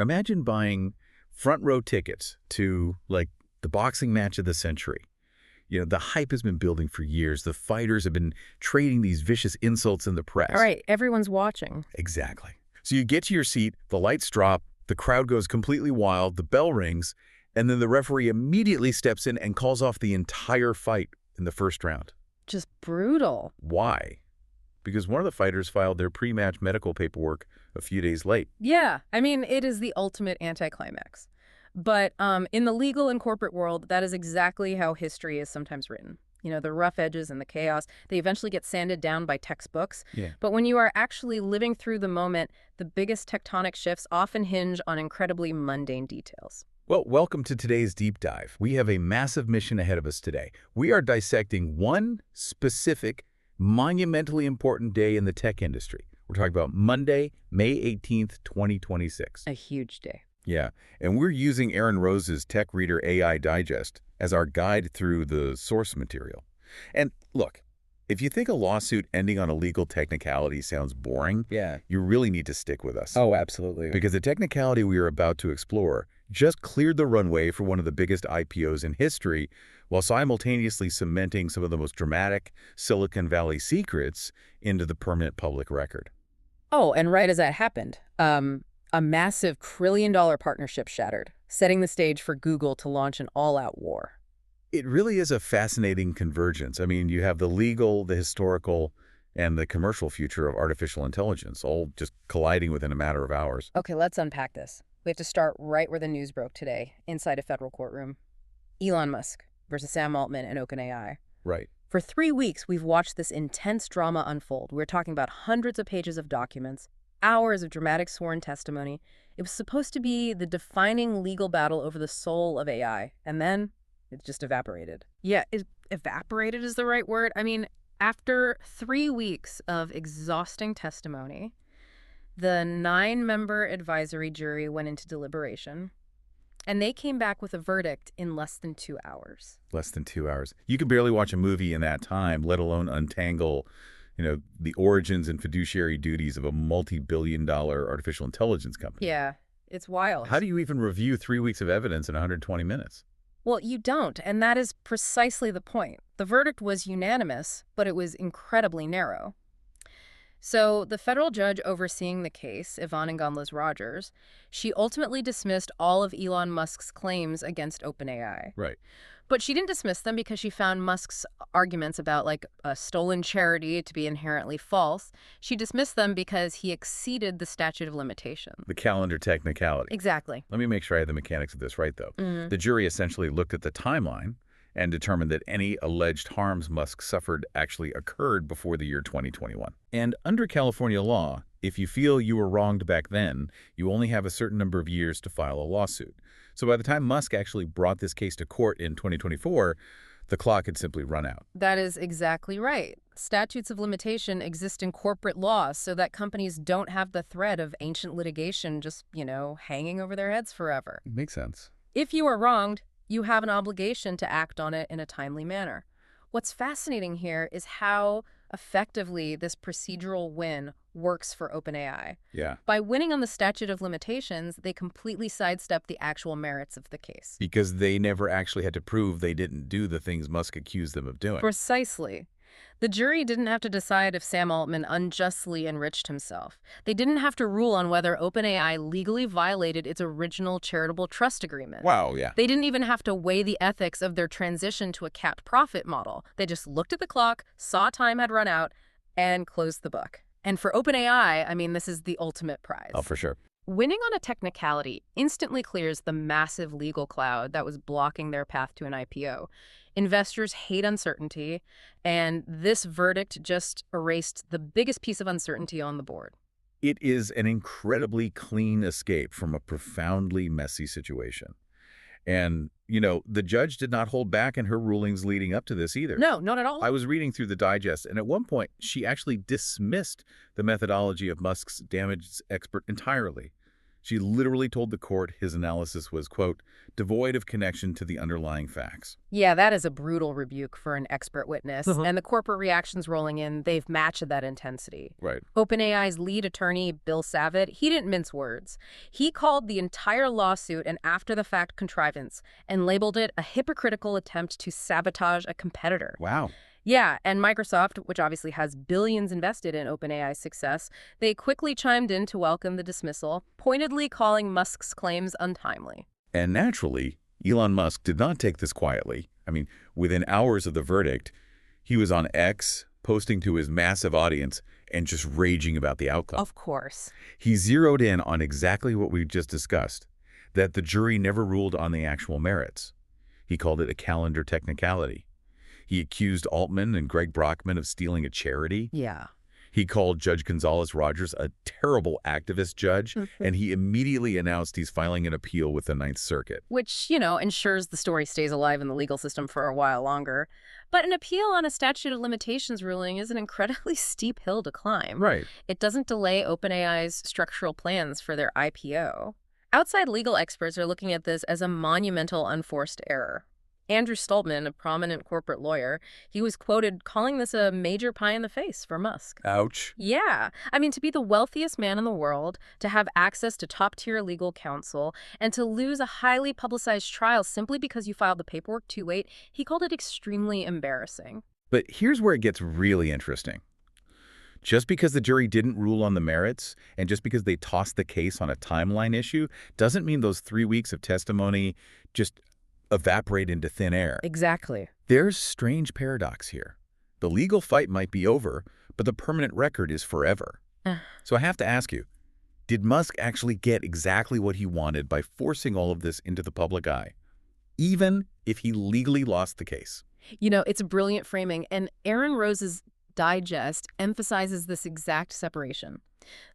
Imagine buying front row tickets to, like, the boxing match of the century. You know, the hype has been building for years. The fighters have been trading these vicious insults in the press. All right, everyone's watching. Exactly. So you get to your seat, the lights drop, the crowd goes completely wild, the bell rings, and then the referee immediately steps in and calls off the entire fight in the first round. Just brutal. Why? Because one of the fighters filed their pre-match medical paperwork a few days late. Yeah, I mean, it is the ultimate anticlimax. But in the legal and corporate world, that is exactly how history is sometimes written. You know, the rough edges and the chaos, they eventually get sanded down by textbooks. Yeah. But when you are actually living through the moment, the biggest tectonic shifts often hinge on incredibly mundane details. Well, welcome to today's deep dive. We have a massive mission ahead of us today. We are dissecting one specific, monumentally important day in the tech industry. We're talking about Monday, May 18th, 2026. A huge day. Yeah, and we're using Aaron Rose's Tech Reader AI Digest as our guide through the source material. And look, if you think a lawsuit ending on a legal technicality sounds boring, you really need to stick with us. Oh, absolutely. Because the technicality we are about to explore just cleared the runway for one of the biggest IPOs in history, while simultaneously cementing some of the most dramatic Silicon Valley secrets into the permanent public record. Oh, and right as that happened, a massive $1 trillion partnership shattered, setting the stage for Google to launch an all-out war. It really is a fascinating convergence. I mean, you have the legal, the historical, and the commercial future of artificial intelligence, all just colliding within a matter of hours. Okay, let's unpack this. We have to start right where the news broke today, inside a federal courtroom. Elon Musk versus Sam Altman and OpenAI. Right. For 3 weeks, we've watched this intense drama unfold. We're talking about hundreds of pages of documents, hours of dramatic sworn testimony. It was supposed to be the defining legal battle over the soul of AI, and then it just evaporated. Yeah, evaporated is the right word. I mean, after 3 weeks of exhausting testimony, the 9-member advisory jury went into deliberation, and they came back with a verdict in less than 2 hours. Less than 2 hours. You can barely watch a movie in that time, let alone untangle, you know, the origins and fiduciary duties of a multi-billion-dollar artificial intelligence company. Yeah, it's wild. How do you even review 3 weeks of evidence in 120 minutes? Well, you don't, and that is precisely the point. The verdict was unanimous, but it was incredibly narrow. So the federal judge overseeing the case, Yvonne Gonzalez-Rogers, she ultimately dismissed all of Elon Musk's claims against OpenAI. Right. But she didn't dismiss them because she found Musk's arguments about, like, a stolen charity to be inherently false. She dismissed them because he exceeded the statute of limitation. The calendar technicality. Exactly. Let me make sure I have the mechanics of this right, though. The jury essentially looked at the timeline and determined that any alleged harms Musk suffered actually occurred before the year 2021. And under California law, if you feel you were wronged back then, you only have a certain number of years to file a lawsuit. So by the time Musk actually brought this case to court in 2024, the clock had simply run out. That is exactly right. Statutes of limitation exist in corporate law so that companies don't have the threat of ancient litigation just, you know, hanging over their heads forever. Makes sense. If you are wronged, you have an obligation to act on it in a timely manner. What's fascinating here is how effectively this procedural win works for OpenAI. Yeah. By winning on the statute of limitations, they completely sidestep the actual merits of the case. Because they never actually had to prove they didn't do the things Musk accused them of doing. Precisely. The jury didn't have to decide if Sam Altman unjustly enriched himself. They didn't have to rule on whether OpenAI legally violated its original charitable trust agreement. Wow, yeah. They didn't even have to weigh the ethics of their transition to a capped profit model. They just looked at the clock, saw time had run out, and closed the book. And for OpenAI, I mean, this is the ultimate prize. Oh, for sure. Winning on a technicality instantly clears the massive legal cloud that was blocking their path to an IPO. Investors hate uncertainty, and this verdict just erased the biggest piece of uncertainty on the board. It is an incredibly clean escape from a profoundly messy situation. And, you know, the judge did not hold back in her rulings leading up to this either. No, not at all. I was reading through the digest, and at one point, she actually dismissed the methodology of Musk's damage expert entirely. She literally told the court his analysis was, quote, devoid of connection to the underlying facts. Yeah, that is a brutal rebuke for an expert witness. And the corporate reactions rolling in, they've matched that intensity. Right. OpenAI's lead attorney, Bill Savitt, he didn't mince words. He called the entire lawsuit an after-the-fact contrivance and labeled it a hypocritical attempt to sabotage a competitor. Wow. Yeah, and Microsoft, which obviously has billions invested in OpenAI's success, they quickly chimed in to welcome the dismissal, pointedly calling Musk's claims untimely. And naturally, Elon Musk did not take this quietly. I mean, within hours of the verdict, he was on X, posting to his massive audience and just raging about the outcome. Of course. He zeroed in on exactly what we just discussed, that the jury never ruled on the actual merits. He called it a calendar technicality. He accused Altman and Greg Brockman of stealing a charity. Yeah. He called Judge Gonzalez-Rogers a terrible activist judge, and he immediately announced he's filing an appeal with the Ninth Circuit. Which, ensures the story stays alive in the legal system for a while longer. But an appeal on a statute of limitations ruling is an incredibly steep hill to climb. Right. It doesn't delay OpenAI's structural plans for their IPO. Outside legal experts are looking at this as a monumental unforced error. Andrew Stoltman, a prominent corporate lawyer, he was quoted calling this a major pie in the face for Musk. Ouch. Yeah. I mean, to be the wealthiest man in the world, to have access to top-tier legal counsel, and to lose a highly publicized trial simply because you filed the paperwork too late, he called it extremely embarrassing. But here's where it gets really interesting. Just because the jury didn't rule on the merits, and just because they tossed the case on a timeline issue, doesn't mean those 3 weeks of testimony just evaporate into thin air. Exactly. There's strange paradox here. The legal fight might be over, but the permanent record is forever. So I have to ask you, did Musk actually get exactly what he wanted by forcing all of this into the public eye, even if he legally lost the case? It's a brilliant framing, and Aaron Rose's Digest emphasizes this exact separation.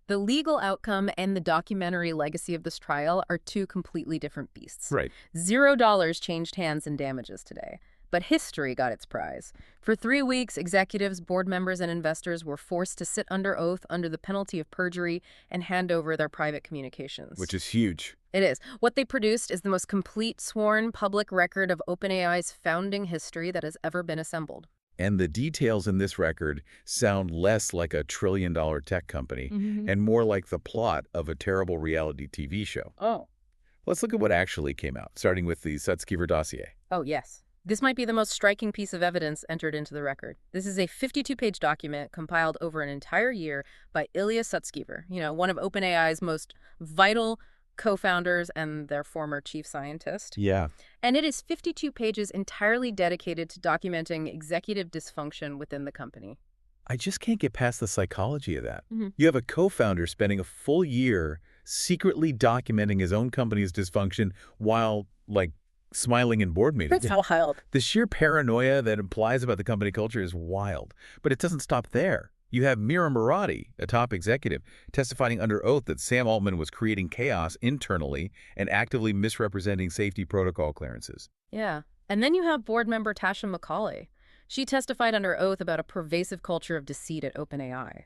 The legal outcome and the documentary legacy of this trial are two completely different beasts. Right. $0 changed hands in damages today, but history got its prize. For 3 weeks, executives, board members, and investors were forced to sit under oath under the penalty of perjury and hand over their private communications. Which is huge. It is. What they produced is the most complete sworn public record of OpenAI's founding history that has ever been assembled. And the details in this record sound less like a trillion-dollar tech company and more like the plot of a terrible reality TV show. Oh. Let's look at what actually came out, starting with the Sutskever dossier. Oh, yes. This might be the most striking piece of evidence entered into the record. This is a 52-page document compiled over an entire year by Ilya Sutskever, one of OpenAI's most vital co-founders and their former chief scientist. Yeah. And it is 52 pages entirely dedicated to documenting executive dysfunction within the company. I just can't get past the psychology of that. You have a co-founder spending a full year secretly documenting his own company's dysfunction while, smiling in board meetings. That's wild. The sheer paranoia that implies about the company culture is wild. But it doesn't stop there. You have Mira Murati, a top executive, testifying under oath that Sam Altman was creating chaos internally and actively misrepresenting safety protocol clearances. Yeah. And then you have board member Tasha McCauley. She testified under oath about a pervasive culture of deceit at OpenAI.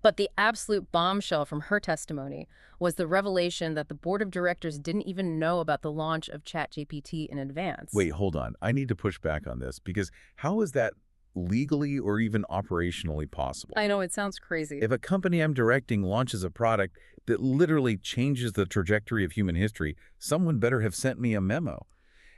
But the absolute bombshell from her testimony was the revelation that the board of directors didn't even know about the launch of ChatGPT in advance. Wait, hold on. I need to push back on this because how is that legally or even operationally possible? I know, it sounds crazy. If a company I'm directing launches a product that literally changes the trajectory of human history, someone better have sent me a memo.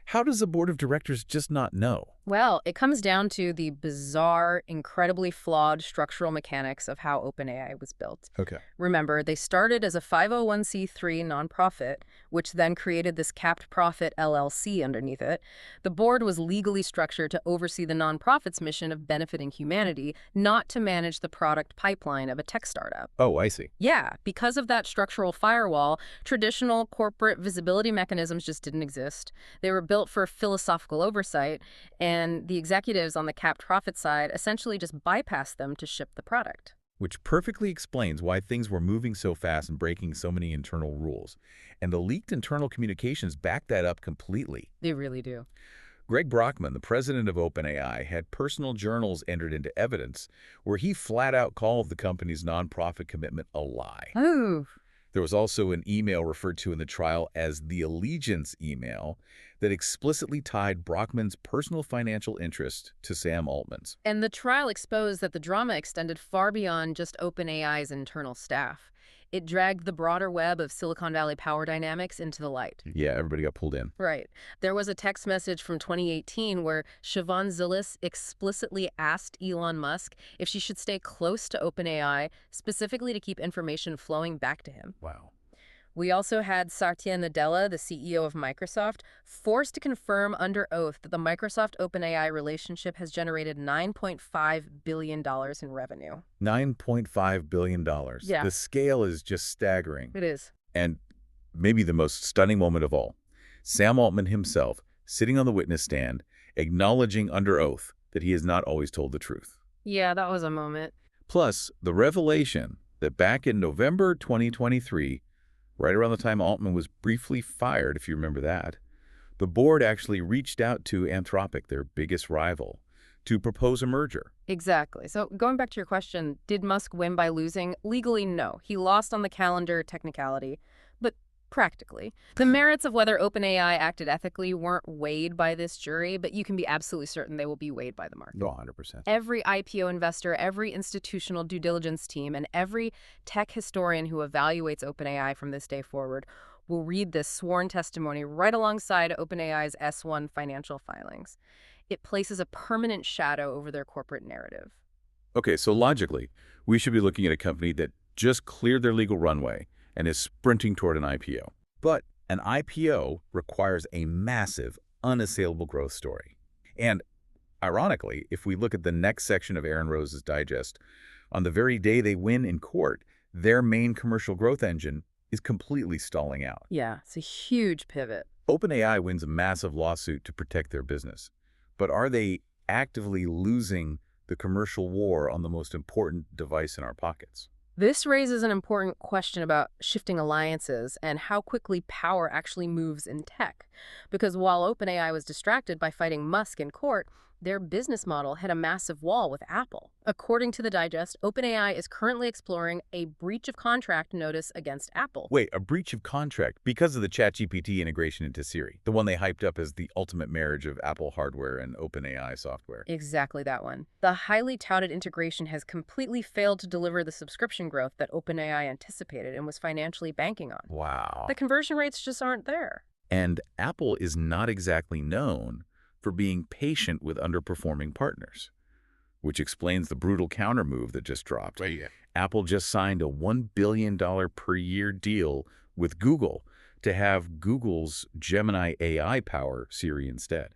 How does the board of directors just not know? Well, it comes down to the bizarre, incredibly flawed structural mechanics of how OpenAI was built. Okay. Remember, they started as a 501c3 nonprofit, which then created this capped profit LLC underneath it. The board was legally structured to oversee the nonprofit's mission of benefiting humanity, not to manage the product pipeline of a tech startup. Oh, I see. Yeah, because of that structural firewall, traditional corporate visibility mechanisms just didn't exist. They were built for philosophical oversight, and the executives on the capped profit side essentially just bypassed them to ship the product. Which perfectly explains why things were moving so fast and breaking so many internal rules. And the leaked internal communications back that up completely. They really do. Greg Brockman, the president of OpenAI, had personal journals entered into evidence where he flat out called the company's nonprofit commitment a lie. Oh. There was also an email referred to in the trial as the allegiance email that explicitly tied Brockman's personal financial interest to Sam Altman's. And the trial exposed that the drama extended far beyond just OpenAI's internal staff. It dragged the broader web of Silicon Valley power dynamics into the light. Yeah, everybody got pulled in. Right. There was a text message from 2018 where Siobhan Zilis explicitly asked Elon Musk if she should stay close to OpenAI, specifically to keep information flowing back to him. Wow. We also had Satya Nadella, the CEO of Microsoft, forced to confirm under oath that the Microsoft-OpenAI relationship has generated $9.5 billion in revenue. $9.5 billion. Yeah. The scale is just staggering. It is. And maybe the most stunning moment of all, Sam Altman himself sitting on the witness stand, acknowledging under oath that he has not always told the truth. Yeah, that was a moment. Plus, the revelation that back in November 2023, right around the time Altman was briefly fired, if you remember that, the board actually reached out to Anthropic, their biggest rival, to propose a merger. Exactly. So going back to your question, did Musk win by losing? Legally, no. He lost on the calendar technicality, but practically. The merits of whether OpenAI acted ethically weren't weighed by this jury, but you can be absolutely certain they will be weighed by the market. No, 100%. Every IPO investor, every institutional due diligence team, and every tech historian who evaluates OpenAI from this day forward will read this sworn testimony right alongside OpenAI's S-1 financial filings. It places a permanent shadow over their corporate narrative. Okay, so logically, we should be looking at a company that just cleared their legal runway and is sprinting toward an IPO. But an IPO requires a massive, unassailable growth story. And ironically, if we look at the next section of Aaron Rose's digest, on the very day they win in court, their main commercial growth engine is completely stalling out. Yeah, it's a huge pivot. OpenAI wins a massive lawsuit to protect their business. But are they actively losing the commercial war on the most important device in our pockets? This raises an important question about shifting alliances and how quickly power actually moves in tech. Because while OpenAI was distracted by fighting Musk in court, their business model hit a massive wall with Apple. According to the digest, OpenAI is currently exploring a breach of contract notice against Apple. Wait, a breach of contract because of the ChatGPT integration into Siri, the one they hyped up as the ultimate marriage of Apple hardware and OpenAI software. Exactly that one. The highly touted integration has completely failed to deliver the subscription growth that OpenAI anticipated and was financially banking on. Wow. The conversion rates just aren't there. And Apple is not exactly known for being patient with underperforming partners, which explains the brutal counter move that just dropped. Right, yeah. Apple just signed a $1 billion per year deal with Google to have Google's Gemini AI power Siri instead.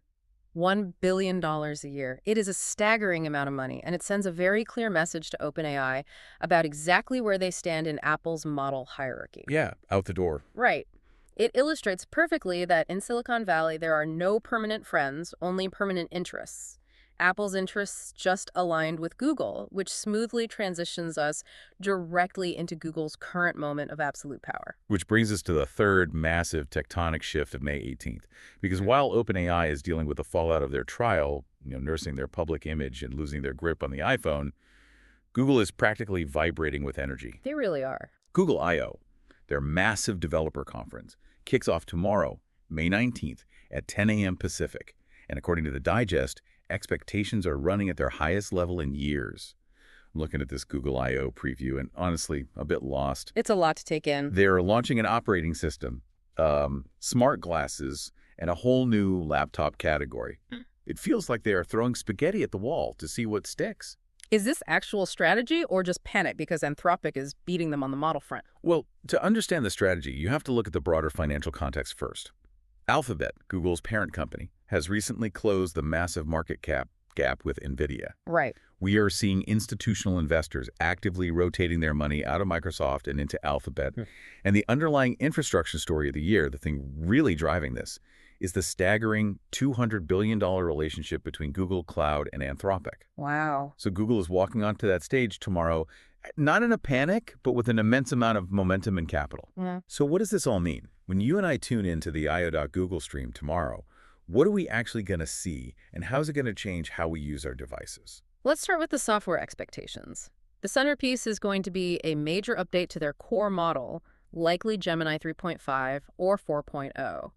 $1 billion a year. It is a staggering amount of money, and it sends a very clear message to OpenAI about exactly where they stand in Apple's model hierarchy. Yeah, out the door. Right. It illustrates perfectly that in Silicon Valley, there are no permanent friends, only permanent interests. Apple's interests just aligned with Google, which smoothly transitions us directly into Google's current moment of absolute power. Which brings us to the third massive tectonic shift of May 18th. Because while OpenAI is dealing with the fallout of their trial, nursing their public image and losing their grip on the iPhone, Google is practically vibrating with energy. They really are. Google I/O, their massive developer conference, kicks off tomorrow, May 19th, at 10 a.m. Pacific. And according to the digest, expectations are running at their highest level in years. I'm looking at this Google I/O preview and honestly, a bit lost. It's a lot to take in. They're launching an operating system, smart glasses, and a whole new laptop category. It feels like they are throwing spaghetti at the wall to see what sticks. Is this actual strategy or just panic because Anthropic is beating them on the model front? Well, to understand the strategy, you have to look at the broader financial context first. Alphabet, Google's parent company, has recently closed the massive market cap gap with NVIDIA. Right. We are seeing institutional investors actively rotating their money out of Microsoft and into Alphabet. And the underlying infrastructure story of the year, the thing really driving this, is the staggering $200 billion relationship between Google Cloud and Anthropic. Wow. So Google is walking onto that stage tomorrow, not in a panic, but with an immense amount of momentum and capital. Yeah. So what does this all mean? When you and I tune into the io.google stream tomorrow, what are we actually going to see, and how is it going to change how we use our devices? Let's start with the software expectations. The centerpiece is going to be a major update to their core model, likely Gemini 3.5 or 4.0.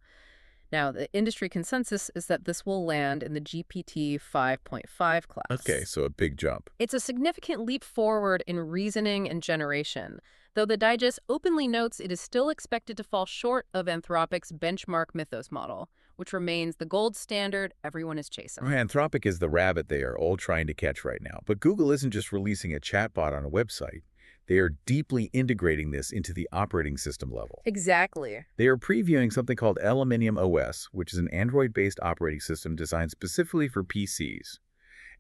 Now, the industry consensus is that this will land in the GPT 5.5 class. Okay, so a big jump. It's a significant leap forward in reasoning and generation, though the digest openly notes it is still expected to fall short of Anthropic's benchmark Mythos model, which remains the gold standard everyone is chasing. Anthropic is the rabbit they are all trying to catch right now. But Google isn't just releasing a chatbot on a website. They are deeply integrating this into the operating system level. Exactly. They are previewing something called Aluminium OS, which is an Android-based operating system designed specifically for PCs.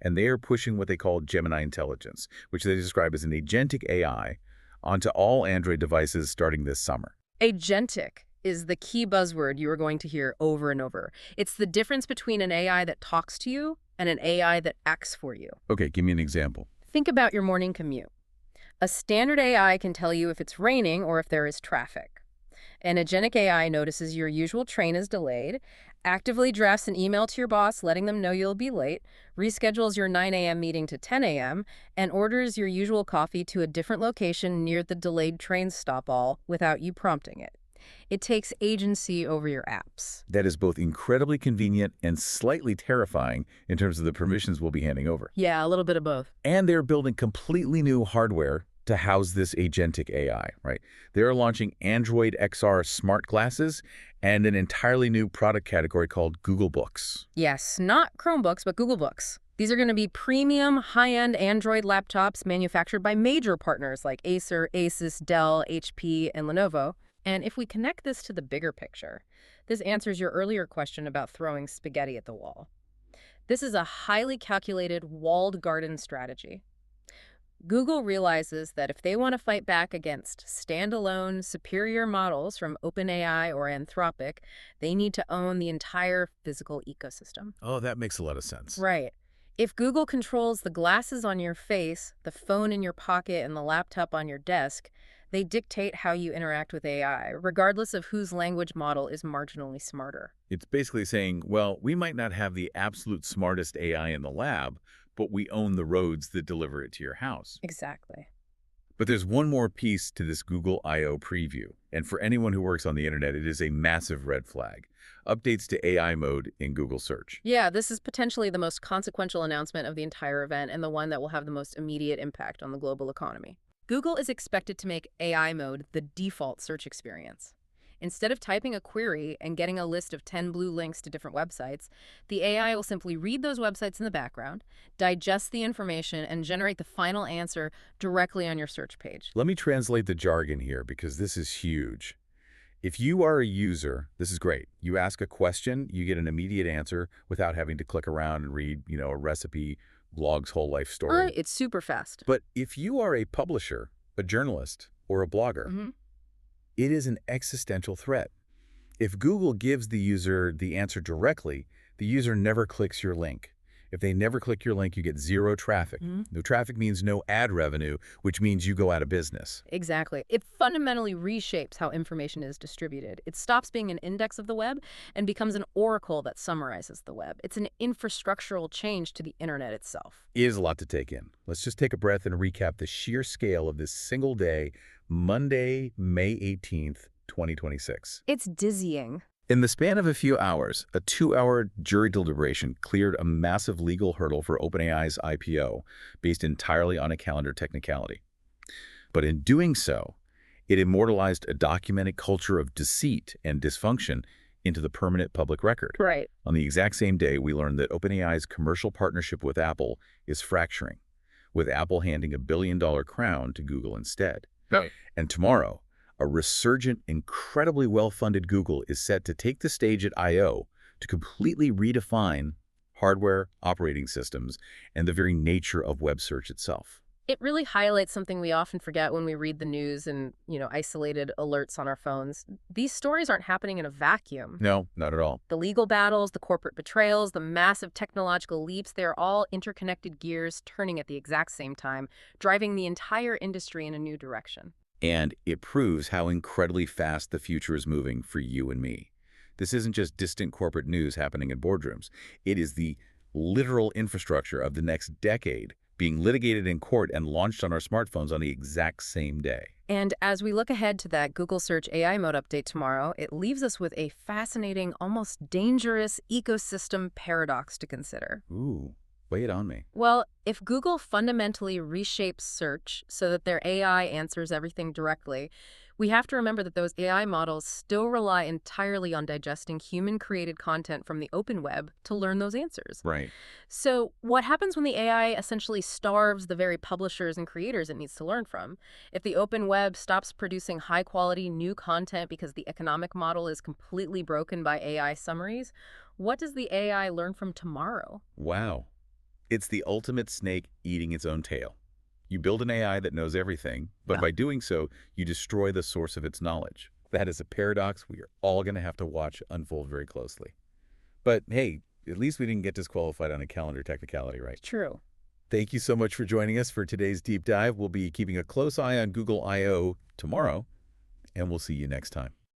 And they are pushing what they call Gemini Intelligence, which they describe as an agentic AI, onto all Android devices starting this summer. Agentic is the key buzzword you are going to hear over and over. It's the difference between an AI that talks to you and an AI that acts for you. Okay, give me an example. Think about your morning commute. A standard AI can tell you if it's raining or if there is traffic. An agentic AI notices your usual train is delayed, actively drafts an email to your boss letting them know you'll be late, reschedules your 9 a.m. meeting to 10 a.m., and orders your usual coffee to a different location near the delayed train stop all without you prompting it. It takes agency over your apps. That is both incredibly convenient and slightly terrifying in terms of the permissions we'll be handing over. Yeah, a little bit of both. And they're building completely new hardware to house this agentic AI, right? They're launching Android XR smart glasses and an entirely new product category called Google Books. Yes, not Chromebooks, but Google Books. These are going to be premium, high-end Android laptops manufactured by major partners like Acer, Asus, Dell, HP, and Lenovo. And if we connect this to the bigger picture, this answers your earlier question about throwing spaghetti at the wall. This is a highly calculated walled garden strategy. Google realizes that if they want to fight back against standalone, superior models from OpenAI or Anthropic, they need to own the entire physical ecosystem. Oh, that makes a lot of sense. Right. If Google controls the glasses on your face, the phone in your pocket, and the laptop on your desk, they dictate how you interact with AI, regardless of whose language model is marginally smarter. It's basically saying, well, we might not have the absolute smartest AI in the lab, but we own the roads that deliver it to your house. Exactly. But there's one more piece to this Google I/O preview, and for anyone who works on the internet, it is a massive red flag. Updates to AI mode in Google Search. Yeah, this is potentially the most consequential announcement of the entire event and the one that will have the most immediate impact on the global economy. Google is expected to make AI mode the default search experience. Instead of typing a query and getting a list of 10 blue links to different websites, the AI will simply read those websites in the background, digest the information, and generate the final answer directly on your search page. Let me translate the jargon here because this is huge. If you are a user, this is great. You ask a question, you get an immediate answer without having to click around and read, a recipe, blog's whole life story. It's super fast. But if you are a publisher, a journalist, or a blogger, it is an existential threat. If Google gives the user the answer directly, the user never clicks your link. If they never click your link, you get zero traffic. No traffic means no ad revenue, which means you go out of business. Exactly. It fundamentally reshapes how information is distributed. It stops being an index of the web and becomes an oracle that summarizes the web. It's an infrastructural change to the internet itself. It is a lot to take in. Let's just take a breath and recap the sheer scale of this single day, Monday, May 18th, 2026. It's dizzying. In the span of a few hours, a 2-hour jury deliberation cleared a massive legal hurdle for OpenAI's IPO, based entirely on a calendar technicality. But in doing so, it immortalized a documented culture of deceit and dysfunction into the permanent public record. Right. On the exact same day, we learned that OpenAI's commercial partnership with Apple is fracturing, with Apple handing a billion-dollar crown to Google instead. Right. And tomorrow, a resurgent, incredibly well-funded Google is set to take the stage at I/O to completely redefine hardware, operating systems, and the very nature of web search itself. It really highlights something we often forget when we read the news and, isolated alerts on our phones. These stories aren't happening in a vacuum. No, not at all. The legal battles, the corporate betrayals, the massive technological leaps, they're all interconnected gears turning at the exact same time, driving the entire industry in a new direction. And it proves how incredibly fast the future is moving for you and me. This isn't just distant corporate news happening in boardrooms. It is the literal infrastructure of the next decade being litigated in court and launched on our smartphones on the exact same day. And as we look ahead to that Google Search AI mode update tomorrow, it leaves us with a fascinating, almost dangerous ecosystem paradox to consider. Ooh, lay it on me. Well, if Google fundamentally reshapes search so that their AI answers everything directly, we have to remember that those AI models still rely entirely on digesting human-created content from the open web to learn those answers. Right. So what happens when the AI essentially starves the very publishers and creators it needs to learn from? If the open web stops producing high-quality new content because the economic model is completely broken by AI summaries, what does the AI learn from tomorrow? Wow. It's the ultimate snake eating its own tail. You build an AI that knows everything, but by doing so, you destroy the source of its knowledge. That is a paradox we are all going to have to watch unfold very closely. But hey, at least we didn't get disqualified on a calendar technicality, right? True. Thank you so much for joining us for today's deep dive. We'll be keeping a close eye on Google I/O tomorrow, and we'll see you next time.